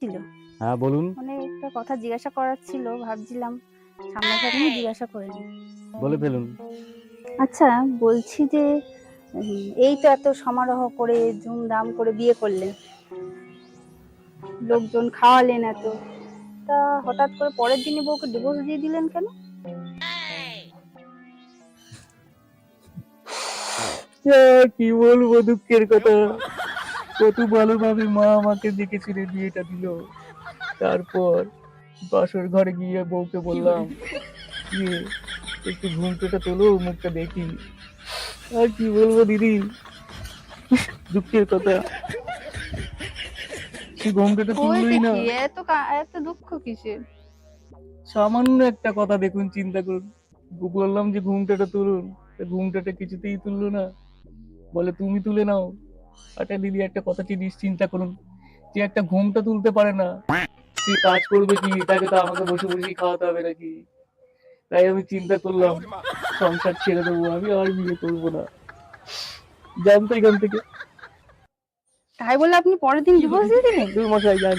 ছিল। হ্যাঁ বলুন। মানে একটা কথা জিজ্ঞাসা করার ছিল, ভাবছিলাম সামনাসামনি জিজ্ঞাসা করে নিই। বলে ফেলুন। আচ্ছা, বলছি যে এই তো এত সমারোহ করে ধুমধাম করে বিয়ে করলেন, লোকজন খাওয়ালেন এত, তা হঠাৎ করে পরের দিনই বউকে ডিভোর্স দিয়ে দিলেন কেন? কি বলবো দুঃখের কথা। কত ভালোভাবে মা আমাকে দেখে ছেড়ে বিয়েটা দিল। তারপর বাসর ঘরে গিয়ে বউকে বললাম, ইয়ে একটু ঘুমটাটা তোলো, মুখটা দেখি। আর কি বলবো দিদি, দুঃখের কথা, সে ঘুমটাটা হয়েছে তুললোই না। কি, এত দুঃখ কিসের? সামান্য একটা কথা দেখুন, চিন্তা করুন। বললাম যে ঘুমটাটা তুলুন, তা ঘুমটাটা কিছুতেই তুললো না। বলে তুমি তুলে নাও। আচ্ছা দিদি, একটা কথা জিনিস চিন্তা করুন, যে একটা ঘুমটা তুলতে পারে না, সে কাজ করবে কি? তাকে তো আমাকে বসে বসেই খাওয়াতে হবে নাকি? তাই আমি চিন্তা করলাম সংসার ছেড়ে দেবো, আমি আর বিয়ে করবো না। জানতো এখান থেকে। তাই বলে আপনি পরের দিন ডিভোর্স দিয়ে দিলেন? 2 মাস আগে জান।